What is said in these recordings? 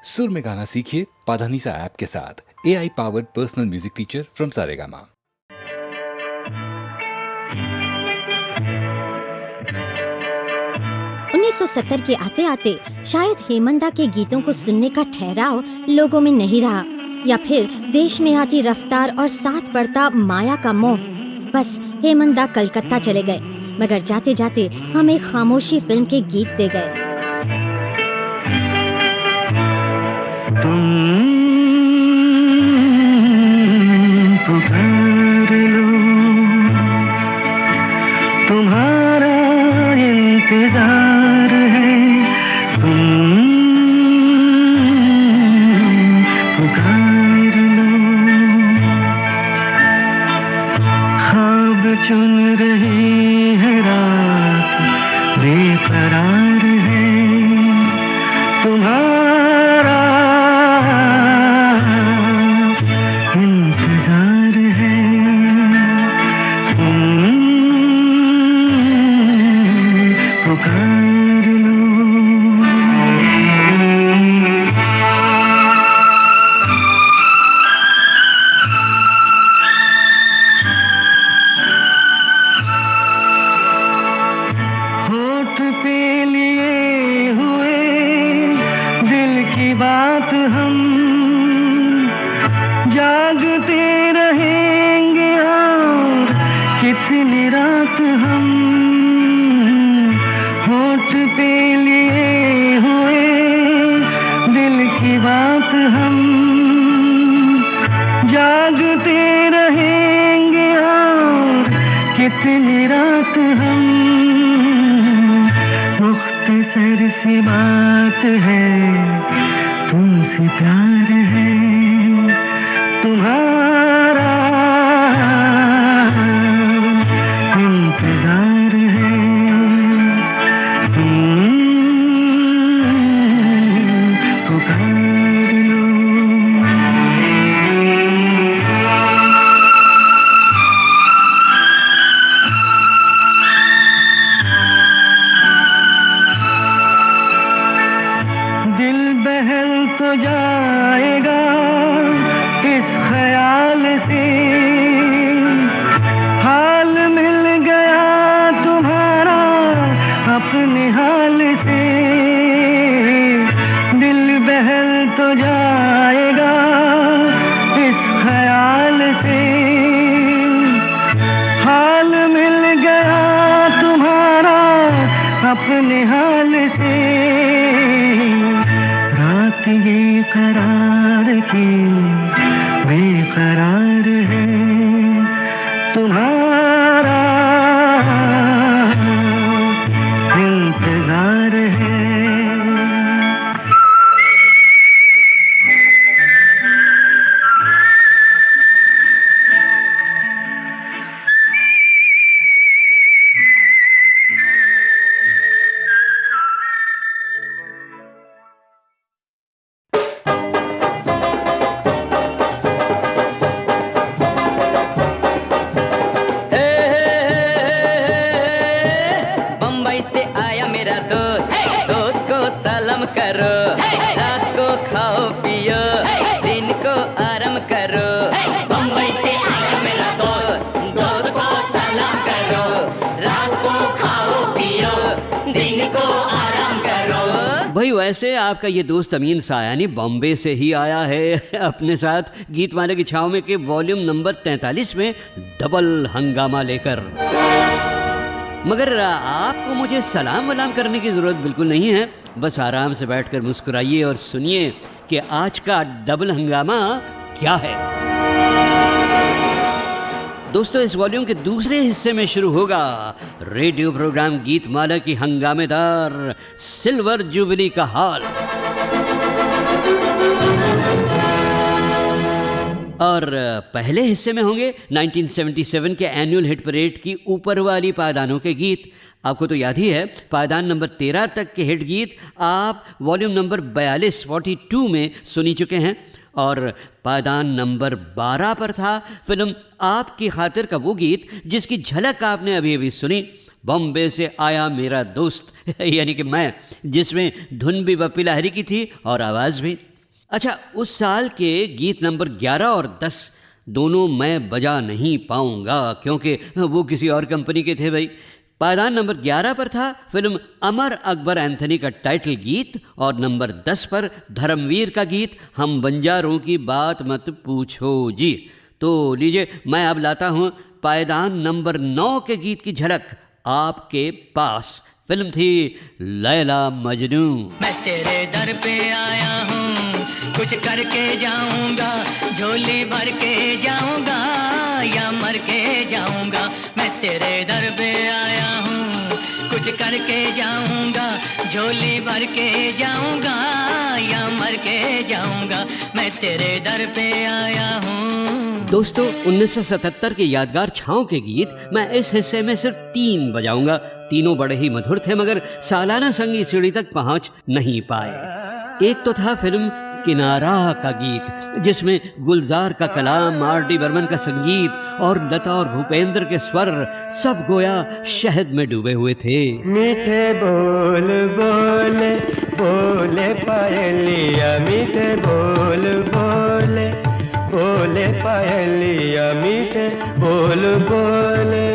सुर में गाना सीखिए पाधानीसा ऐप के साथ। AI powered personal music teacher from Saregama. उन्नीस 1970 के आते आते शायद हेमंदा के गीतों को सुनने का ठहराव लोगों में नहीं रहा, या फिर देश में आती रफ्तार और साथ बढ़ता माया का मोह। बस हेमंदा कलकत्ता चले गए, मगर जाते जाते हमें खामोशी फिल्म के गीत दे गए। पुकार लो, तुम्हारा इंतजार है, तुम पुकार लो। ख्वाब चुन रही है रात, बेकरार है तुम्हारा इंतजार है, पुकार लो। होठ पे लिए हुए दिल की बात हम जागते रहेंगे और कितनी रात हम। होठ पे लिए हुए दिल की बात हम जागते रहेंगे और कितनी रात हम। मुख्तसर सी बात है, तुमसे प्यार है, तुम्हारा इंतजार है, पुकार लो। दिल बहल तो जाएगा इस ख्याल से, हाल मिल गया तुम्हारा अपने हाल से। दिल बहल तो जाएगा इस ख्याल से, हाल मिल गया तुम्हारा अपने हाल से। रात ये करार की बेकरार है तुम्हारा इंतजार है। बम्बई से आया मेरा दोस्त, दोस्त को सलाम करो। रात को खाओ पियो, दिन को आराम करो। बम्बई से आया मेरा दोस्त, दोस्त को सलाम करो। रात को खाओ पियो, दिन को आराम करो। भाई वैसे आपका ये दोस्त अमीन सायानी बॉम्बे से ही आया है अपने साथ गीतमाला की छाव में के वॉल्यूम नंबर 43 में डबल हंगामा लेकर। मगर आपको मुझे सलाम वलाम करने की ज़रूरत बिल्कुल नहीं है, बस आराम से बैठकर मुस्कुराइए और सुनिए कि आज का डबल हंगामा क्या है। दोस्तों, इस वॉल्यूम के दूसरे हिस्से में शुरू होगा रेडियो प्रोग्राम गीतमाला की हंगामेदार सिल्वर जुबली का हाल। और पहले हिस्से में होंगे 1977 के एनुअल हिट परेड की ऊपर वाली पायदानों के गीत। आपको तो याद ही है, पायदान नंबर 13 तक के हिट गीत आप वॉल्यूम नंबर 42 में सुनी चुके हैं। और पायदान नंबर 12 पर था फिल्म आपकी खातिर का वो गीत जिसकी झलक आपने अभी अभी सुनी, बॉम्बे से आया मेरा दोस्त यानी कि मैं, जिसमें धुन भी बप्पी लाहिरी की थी और आवाज़ भी। अच्छा, उस साल के गीत नंबर 11 और 10 दोनों मैं बजा नहीं पाऊंगा क्योंकि वो किसी और कंपनी के थे भाई। पायदान नंबर 11 पर था फिल्म अमर अकबर एंथनी का टाइटल गीत और नंबर 10 पर धर्मवीर का गीत हम बंजारों की बात मत पूछो जी। तो लीजिए मैं अब लाता हूं पायदान नंबर 9 के गीत की झलक आपके पास। फिल्म थी लैला मजनू। मैं तेरे दर पे आया हूँ, कुछ करके जाऊंगा, झोली भर के जाऊंगा या मर के जाऊंगा। मैं तेरे दर पे आया हूँ, कुछ करके जाऊंगा, झोली भर के जाऊंगा या मर के जाऊंगा। मैं तेरे दर पे आया हूँ। दोस्तों, 1977 के यादगार छाँव के गीत मैं इस हिस्से में सिर्फ 3 बजाऊंगा। तीनों बड़े ही मधुर थे मगर सालाना संगीत सीढ़ी तक पहुंच नहीं पाए। एक तो था फिल्म किनारा का गीत जिसमें गुलजार का कलाम, आर.डी. बर्मन का संगीत और लता और भूपेंद्र के स्वर सब गोया शहद में डूबे हुए थे। मीठे बोल बोले बोले पायलिया, मीठे बोल बोले बोले पायलिया, मीठे बोल बोले।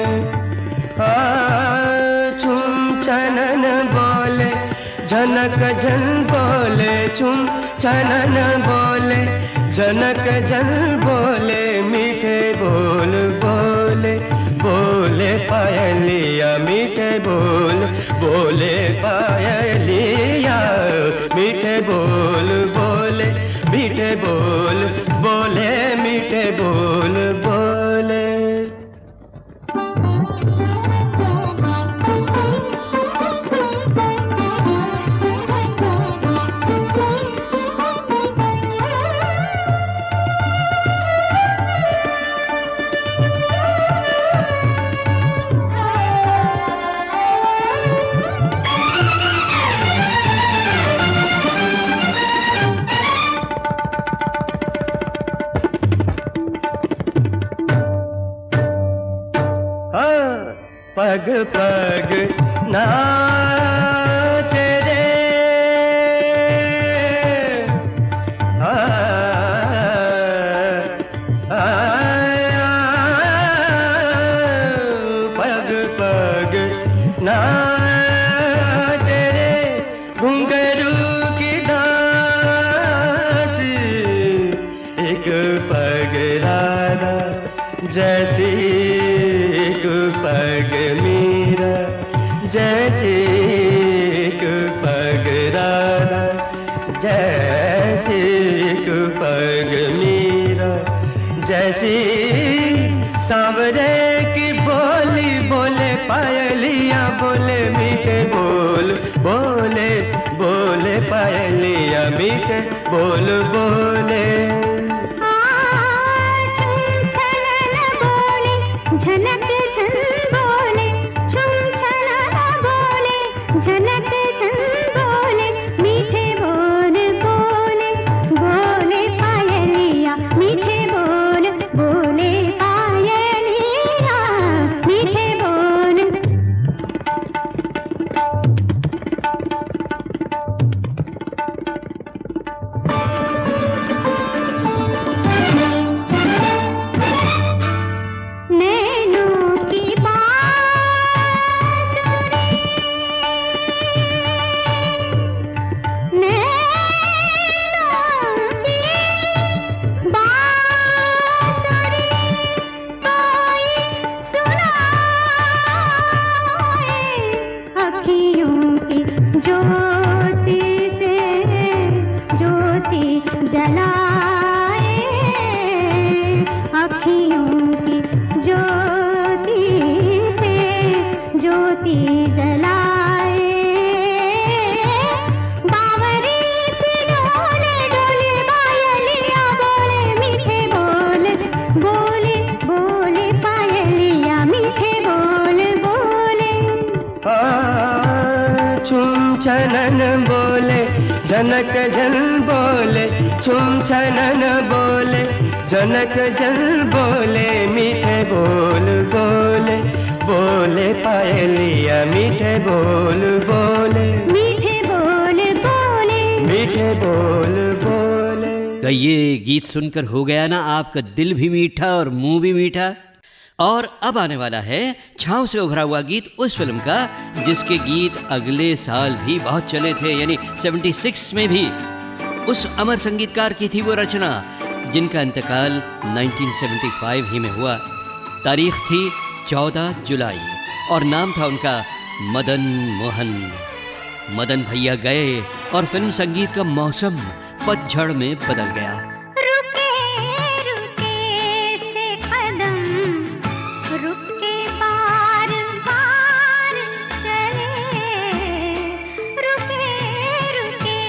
चुम चनन बोले जनक जन बोले, चुम चनन बोले जनक जन बोले, मीठे बोल बोले बोले पायलिया, मीठे बोल बोले पायलिया, मीठे बोल बोले, मीठे बोल बोले, मीठे बोल बोले। पग पग नाच रे, पग पग नाच रे, घुंघरू की दासी, एक पग राधा जैसी, एक पग मीरा जैसी, एक पग राधा जैसी, एक पग मीरा जैसी। सांवरे की बोली बोले पायलिया, बोले मीठे बोल बोले बोले पायलिया, मीठे बोल बोले। झनक झन बोले, छुम छलाना बोले, झनक झन बोले, मीठे बोल बोले बोले पायलिया, मीठे बोल बोले पायलिया, मीठे बोल। छनन बोले जनक जन बोले, छुम छनन बोले जनक जन बोले, मीठे बोल बोले बोले पायलिया, मीठे बोल बोले, मीठे बोल बोले, मीठे बोल बोले। तो ये गीत सुनकर हो गया ना आपका दिल भी मीठा और मुंह भी मीठा। और अब आने वाला है छाँव से उभरा हुआ गीत उस फिल्म का जिसके गीत अगले साल भी बहुत चले थे, यानी 76 में भी। उस अमर संगीतकार की थी वो रचना जिनका इंतकाल 1975 ही में हुआ। तारीख थी 14 जुलाई और नाम था उनका मदन मोहन। मदन भैया गए और फिल्म संगीत का मौसम पतझड़ में बदल गया। रुके रुके से कदम रुक के बार बार चले, रुके रुके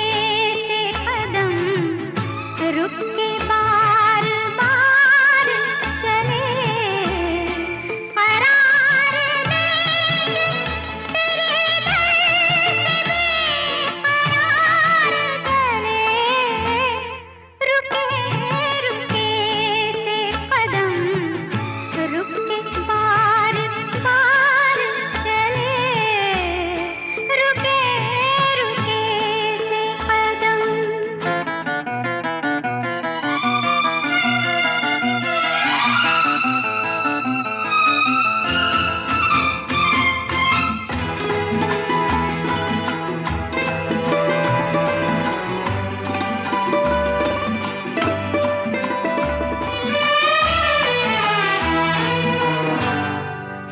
से कदम रुक के बार बार चले, करार लेके तेरे दर से बेकरार चले, रुके रुके से कदम रुक के बार बार चले, रुके रुके से कदम।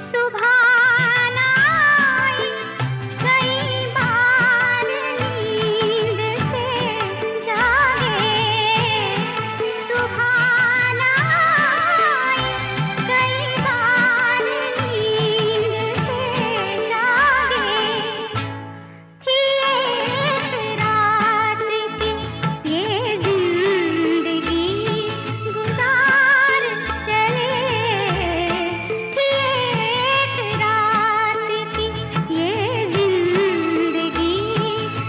सुबह आई कई बार नींद से जागे, सुबह आई कई बार नींद से जागे, थी एक रात की ये जिंदगी गुजार चले, थी एक रात की ये जिंदगी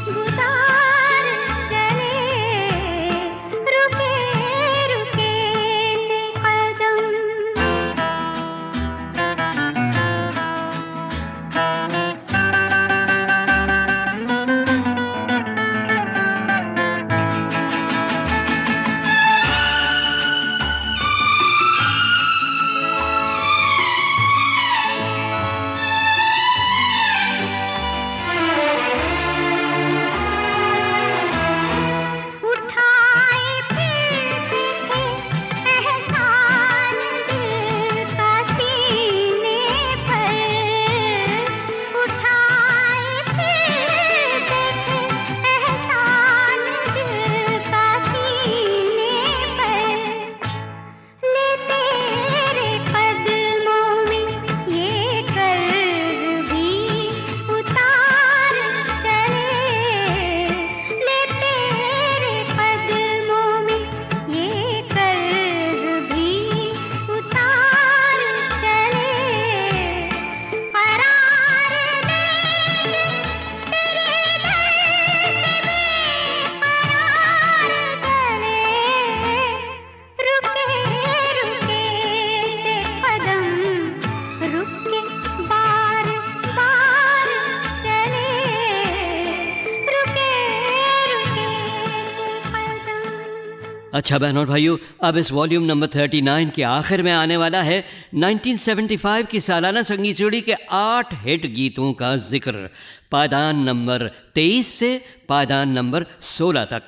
गुजार चले, रुके रुके से कदम। उठाए फिरते थे एहसान दिल का सीने पर, उठाए फिरते थे एहसान दिल का सीने पर, ले तेरे कदमों में ये कर्ज भी उतार चले, ले तेरे कदमों में ये कर्ज भी उतार चले, करार लेके तेरे दर से बेकरार चले, रुके रुके से कदम रुक के बार बार चले, रुके रुके से कदम। अच्छा बहन और भाइयों, अब इस वॉल्यूम नंबर 39 के आखिर में आने वाला है 1975 की सालाना संगीत सीढ़ी के 8 हिट गीतों का जिक्र, पायदान नंबर 23 से पायदान नंबर 16 तक।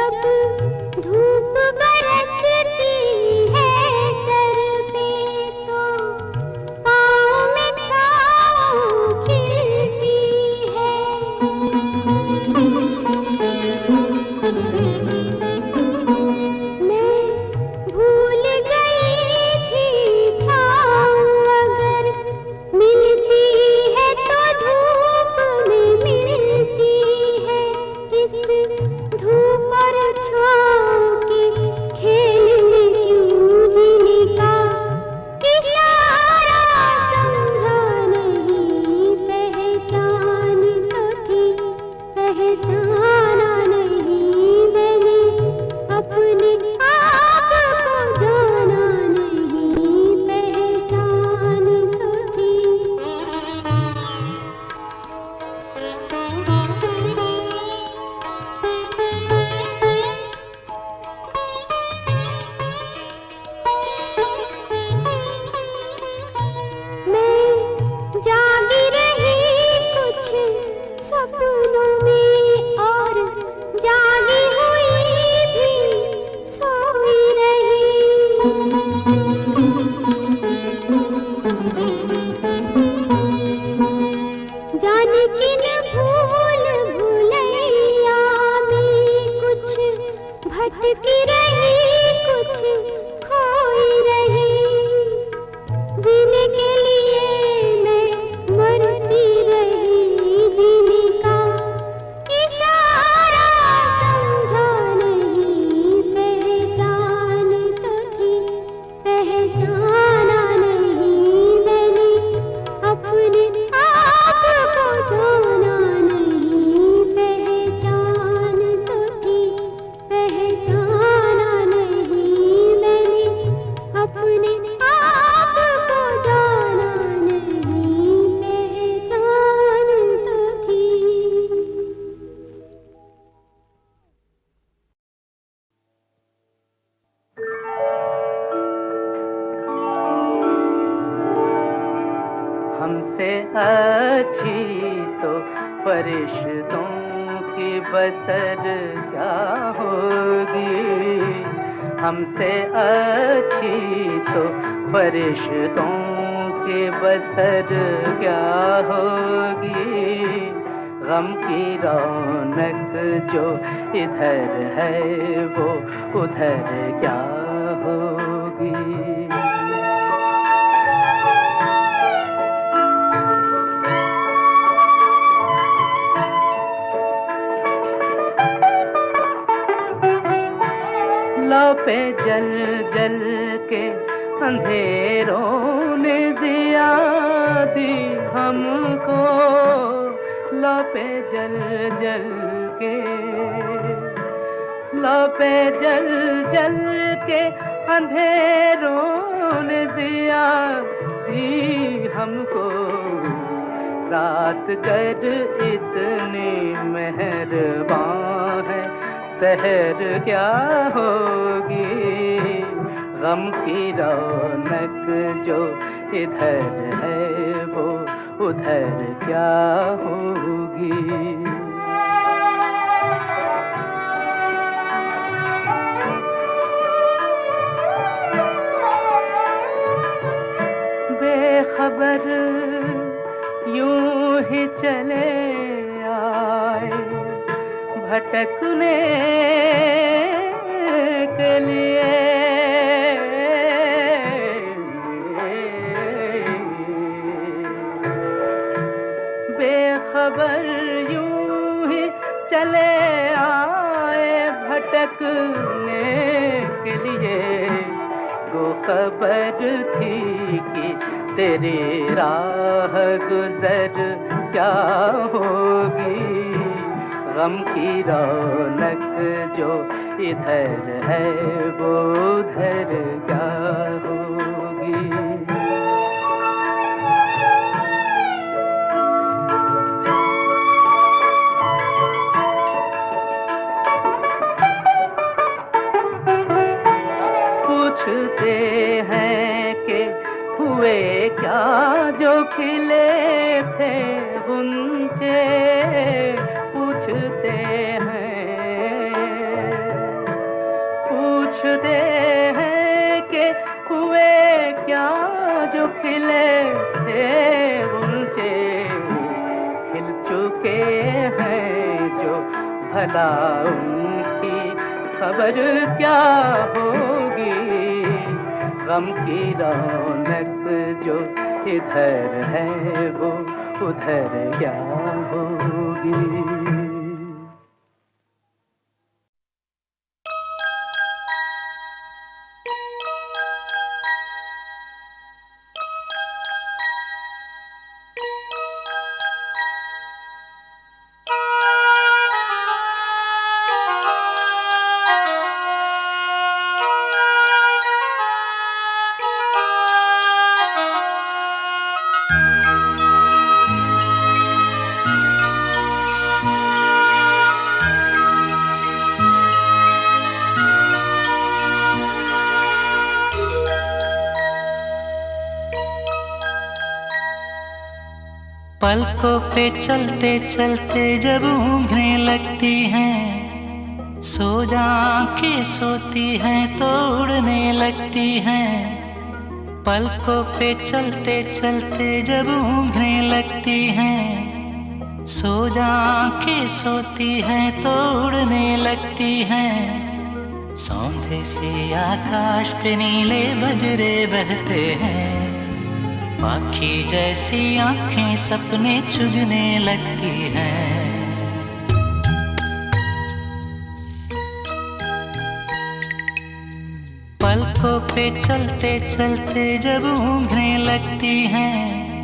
जब धूप बरसती है सर पे तो पाँव में छाँव खिलती है। मैं भूल गई थी छाँव अगर मिलती है तो धूप में मिलती है। इस धूप और छाँव के खेल में क्यों जीने का इशारा समझा नहीं। पहचान तो थी पहचाना नहीं मैंने, अपने आप को जाना नहीं। पहचान तो थी। मैं जागी रही कुछ सपनों में और जागी हुई भी सोई रही। जाने किन भूल भुलैया में कुछ भटकी रही कुछ खोई रही। जीने के लिए मैं मरती रही, जीने का इशारा समझा नहीं। पहचान तो थी पहचाना नहीं मैंने, अपने आप को जाना नहीं। पहचान तो थी पहचाना नहीं मैंने, अपने आप को जाना नहीं। पहचान तो थी। हमसे अच्छी तो फरिश्तों की बसर क्या होगी। हमसे अच्छी तो फरिश्तों की बसर क्या होगी। गम की रौनक जो इधर है वो उधर क्या होगी। लौ पे जल जल के अंधेरों ने दिया दी हमको। लौ पे जल जल के, लौ पे जल जल के अंधेरों ने दिया दी हमको। रात कर इतनी मेहरबान है, सहर क्या होगी। गम की रौनक जो इधर है वो उधर क्या होगी। बेखबर यूं ही चले आए भटकने के लिए। बेखबर यूं ही चले आए भटकने के लिए। वो खबर थी कि तेरी राह गुजर क्या होगी। गम की रौनक जो इधर है वो उधर क्या होगी। पूछते हैं कि हुए क्या जो खिले थे गुंजे। पूछते हैं के हैं जो, भला उनकी खबर क्या होगी। गम की रौनक जो इधर है वो उधर क्या होगी। पलकों पे चलते चलते जब ऊँघने लगती हैं, सो जा आँखें सोती हैं तो उड़ने लगती हैं। पलकों पे चलते चलते जब ऊँघने लगती हैं, सो जा आँखें सोती हैं तो उड़ने लगती हैं। सौंधे से आकाश पे नीले बजरे बहते हैं, पाखी जैसी आंखें सपने चुगने लगती हैं। पलकों पे चलते चलते जब ऊँघने लगती हैं,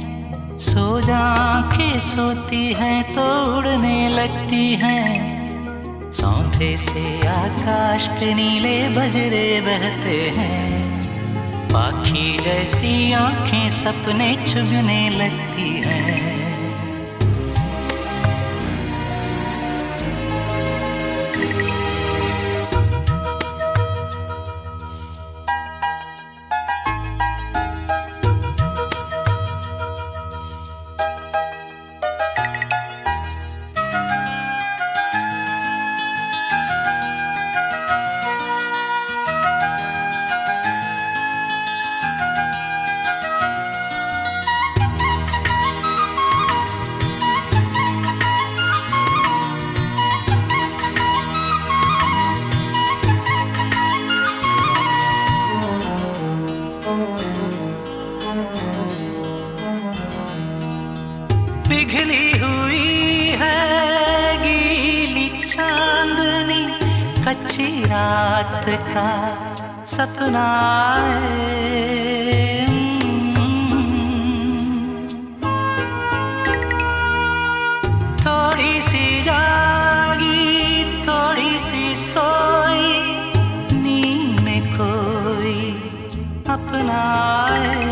सो जा आंखें सोती हैं तो उड़ने लगती हैं। सौंधे से आकाश पे नीले बजरे बहते हैं, पाखी जैसी आंखें सपने चुगने लगती हैं। पिघली हुई है गीली चांदनी, कच्ची रात का सपना है। थोड़ी सी जागी थोड़ी सी सोई, नींद में कोई अपना है।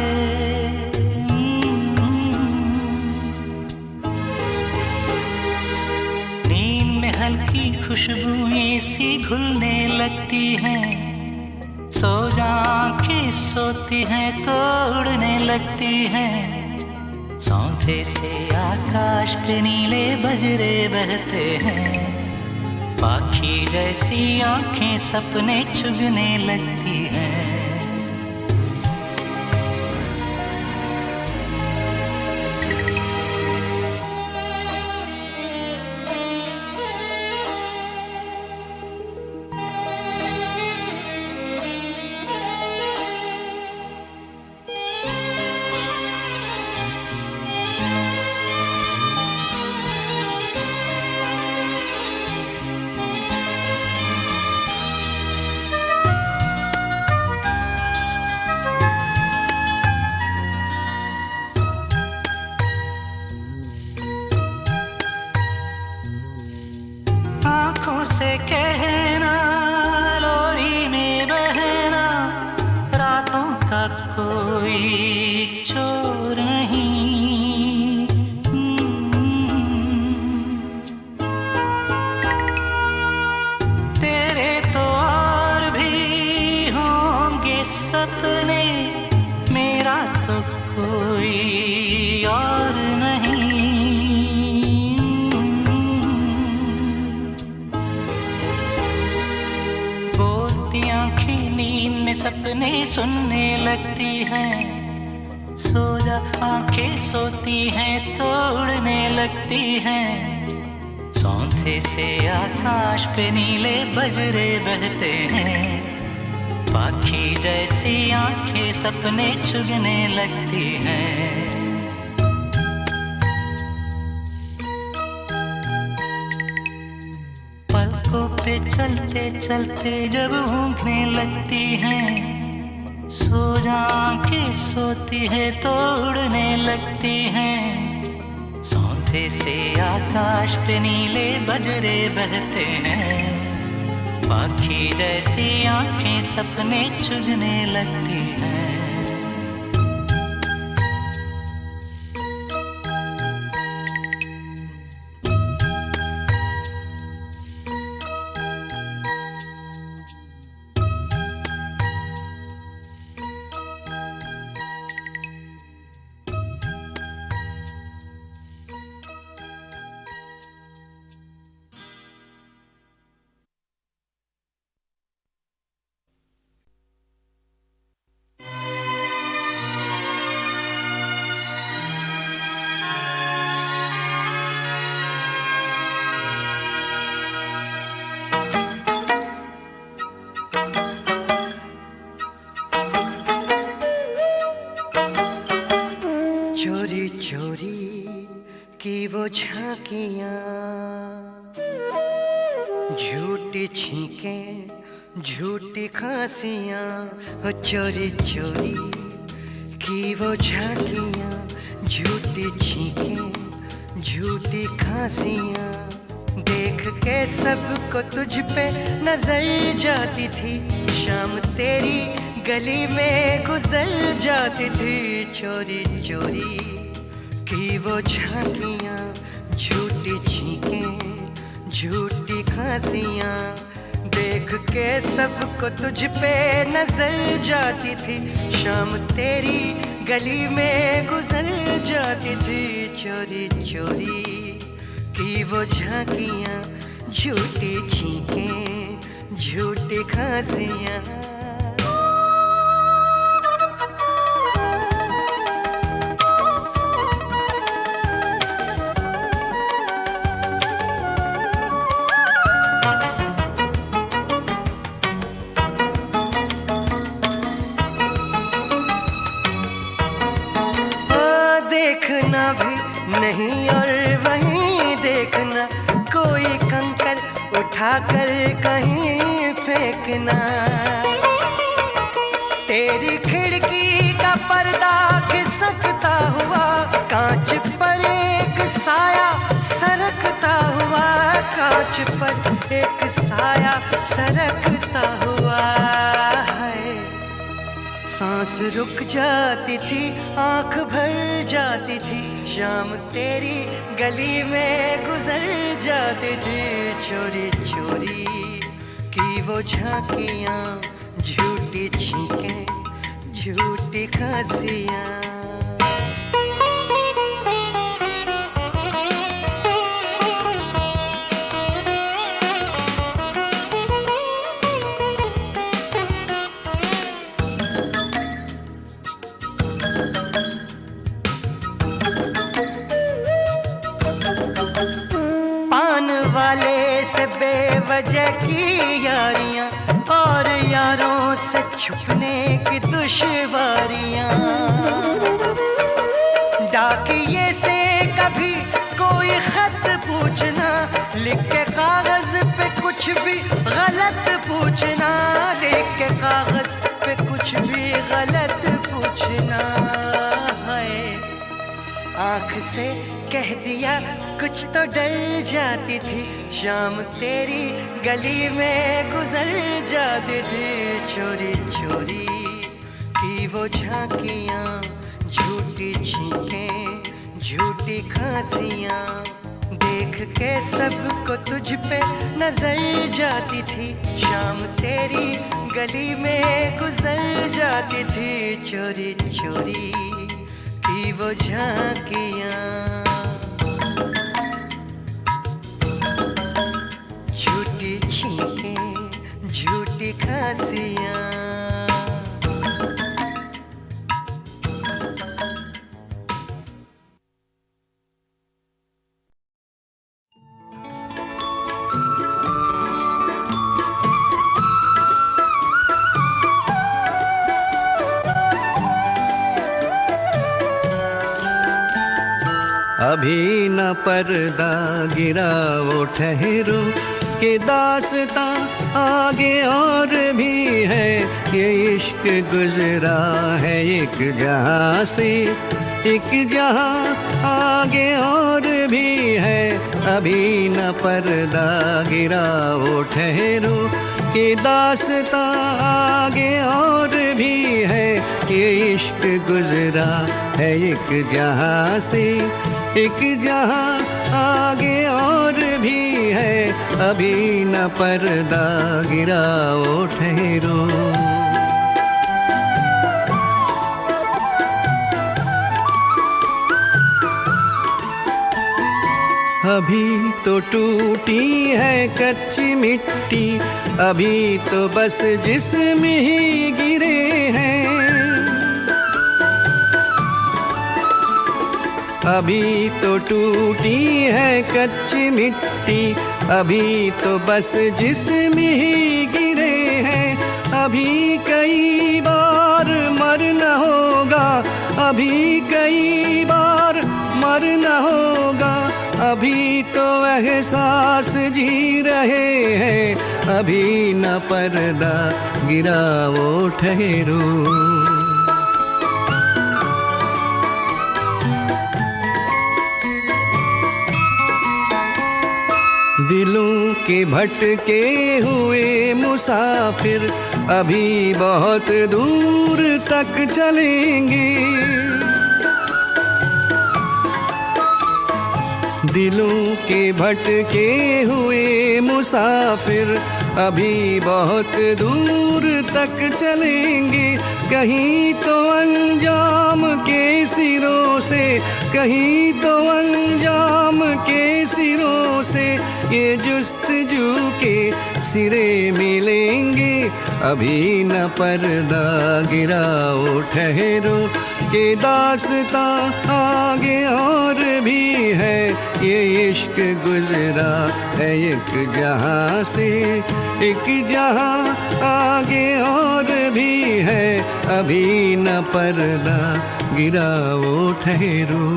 हल्की खुशबुएं सी घुलने लगती हैं, सो जा आंखें सोती हैं तो उड़ने लगती हैं। सौंधे से आकाश पे नीले बजरे बहते हैं, पाखी जैसी आंखें सपने चुगने लगती हैं। आँखों से कहना लोरी में बहना, रातों का कोई चोर नहीं। तेरे तो और भी होंगे सपने, मेरा तो कोई और नहीं। आँखें नींद में सपने सुनने लगती हैं, सो जा आँखें सोती हैं तो उड़ने लगती हैं। सौंधे से आकाश पे नीले बजरे बहते हैं, पाखी जैसी आंखें सपने चुगने लगती हैं। पलकों पे चलते चलते जब ऊँघने लगती हैं, सो आंखें सोती है तो उड़ने लगती हैं। सौंधे से आकाश पे नीले बजरे बहते हैं, पाखी जैसी आंखें सपने चुगने लगती हैं। चोरी चोरी की वो झांकियां, झूठी छींकें झूठी खांसियां, हो चोरी चोरी की वो झांकियां, झूठी छींकें झूठी खांसियां। देख के सबको तुझ पे नजर जाती थी, शाम तेरी गली में गुजर जाती थी। चोरी चोरी की वो झांकियां, झूठी छींकें झूठी खांसियां। देख के सबको तुझ पे नजर जाती थी, शाम तेरी गली में गुजर जाती थी। चोरी चोरी की वो झांकियां, झूठी छींकें झूठी खांसियां। देखना भी नहीं और वहीं देखना, कोई कंकर उठाकर कहीं फेंकना। तेरी खिड़की का पर्दा खिसकता हुआ, कांच पर एक साया सरकता हुआ, कांच पर एक साया सरकता हुआ है। सांस रुक जाती थी, आंख भर जाती थी, शाम तेरी गली में गुजर जाती थी। चोरी चोरी की वो झांकियां, झूठी छींकें झूठी खांसियां। बेवजह की यारियां और यारों से छुपने की दुश्वारियां। डाकिये से कभी कोई खत पूछना, लिख के कागज पे कुछ भी गलत पूछना, लिख के कागज पे कुछ भी गलत पूछना है। आँख से कह दिया कुछ तो डर जाती थी, शाम तेरी गली में गुजर जाती थी। चोरी चोरी की वो झांकियां, झूठी छींकें झूठी खांसियां। देख के सबको तुझ पे नजर जाती थी, शाम तेरी गली में गुजर जाती थी। चोरी चोरी की वो झांकियां, झूठी छींकें झूठी खांसियां। अभी न पर्दा गिरा वो ठहरो के दास्तां आगे और भी है। ये इश्क गुजरा है एक जहां से एक जहां आगे और भी है। अभी न पर्दा गिरा वो ठहरो के दास्तां आगे और भी है। ये इश्क गुजरा है एक जहां से एक जहां आगे और भी है। अभी न पर्दा गिरा वो ठहरो। अभी तो टूटी है कच्ची मिट्टी, अभी तो बस जिस्म ही गिरे हैं। अभी तो टूटी है कच्ची मिट्टी, अभी तो बस जिस्म ही गिरे हैं। अभी कई बार मरना होगा, अभी कई बार मरना होगा। अभी तो एहसास जी रहे हैं। अभी न पर्दा गिरा वो ठहरो। दिलों के भटके हुए मुसाफिर अभी बहुत दूर तक चलेंगे। दिलों के भटके हुए मुसाफिर अभी बहुत दूर तक चलेंगे। कहीं तो अंजाम के सिरों से, कहीं तो अंजाम के सिरों से ये जुस्तजू के सिरे मिलेंगे। अभी न पर्दा गिरा वो ठहरो के दास्तां आगे और भी है। ये इश्क गुजरा है एक जहां से एक जहां आगे और भी है। अभी न पर्दा गिरा वो ठहरो।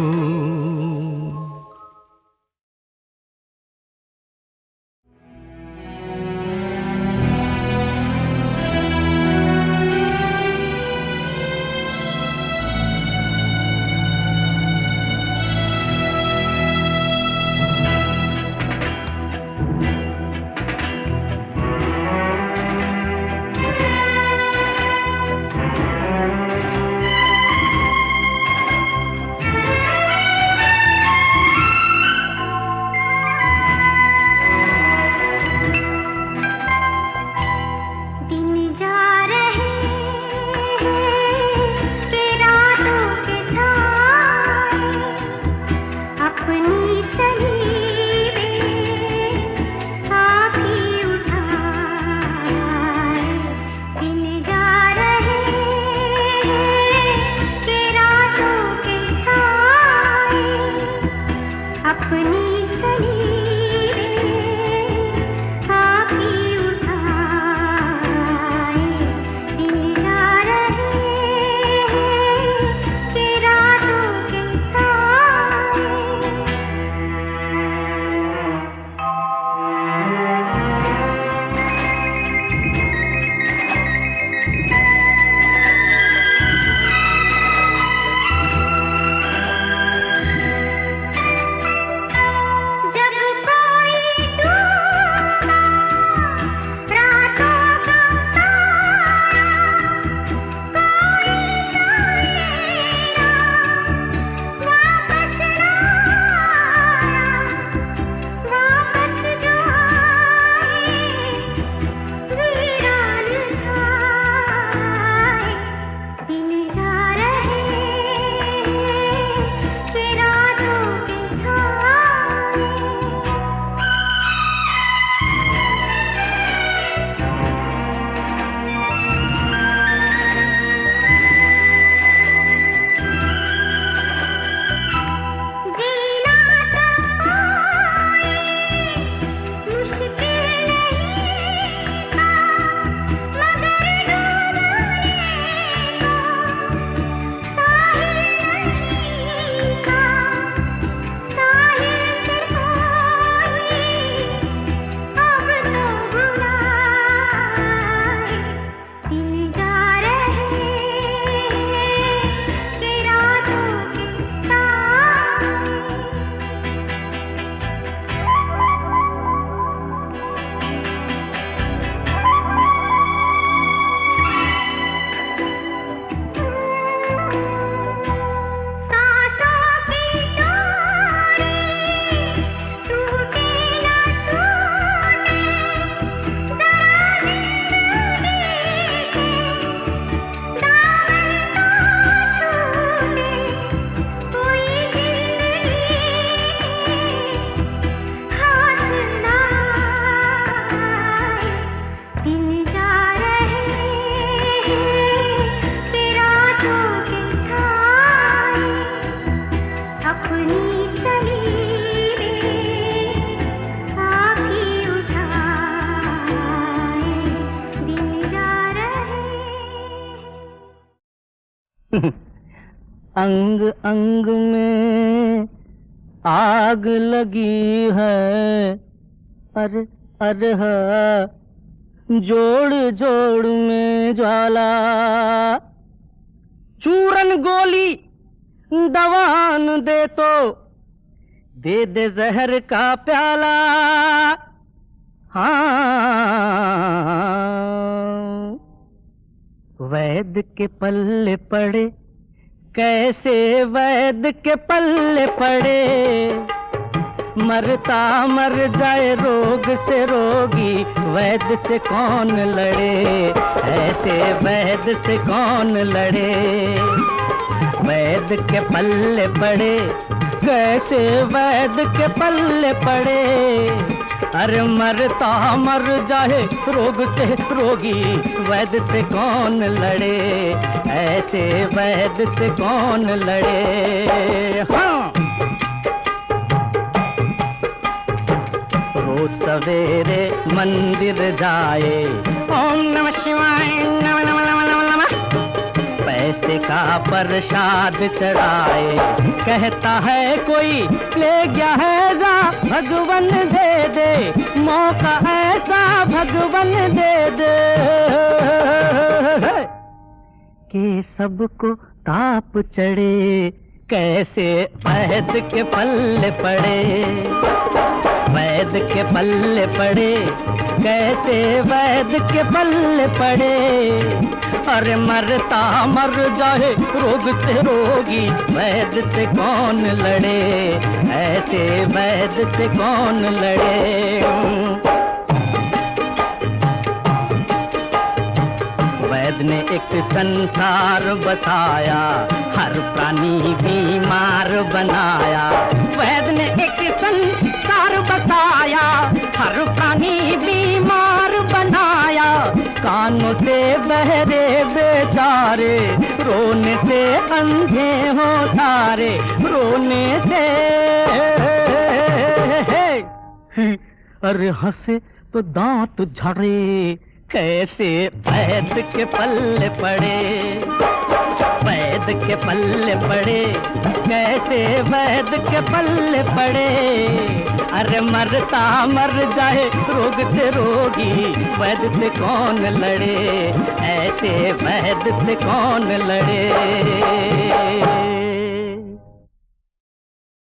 जब को अंग अंग में आग लगी है, अरे अरे हाँ, जोड़ जोड़ में ज्वाला। चूरन गोली दवान दे तो दे दे जहर का प्याला। हाँ, वैद के पल्ले पड़े, कैसे वैद के पल्ले पड़े। मरता मर जाए रोग से रोगी, वैद से कौन लड़े, ऐसे वैद से कौन लड़े। वैद के पल्ले पड़े, कैसे वैद के पल्ले पड़े। अरे मरता मर जाए रोग से रोगी, वैद से कौन लड़े, ऐसे वैद से कौन लड़े। हाँ, रोज सवेरे मंदिर जाए, ओम नमः शिवाय नमः नमः नमः नमः नमः, पैसे का प्रसाद चढ़ाए। कहता है कोई ले गया है जा, भगवन दे दे मौका ऐसा, भगवन दे दे कि सबको ताप चढ़े। कैसे वैद के पल्ले पड़े, वैद के पल्ले पड़े, कैसे वैद के पल्ले पड़े। अरे मरता मर जाए रोग से रोगी, वैद से कौन लड़े, ऐसे वैद से कौन लड़े। वैद ने एक संसार बसाया, हर प्राणी बीमार बनाया। वैद ने एक संसार बसाया, हर प्राणी बीमार बनाया। कानों से बहरे बेचारे, रोने से अंधे हो सारे, रोने से। अरे हंसे तो दांत झड़े, कैसे वैद के पल्ले पड़े, वैद के पल्ले पड़े, कैसे वैद के पल्ले पड़े। अरे मरता मर जाए रोग से रोगी, वैद से कौन लड़े, ऐसे वैद से कौन लड़े।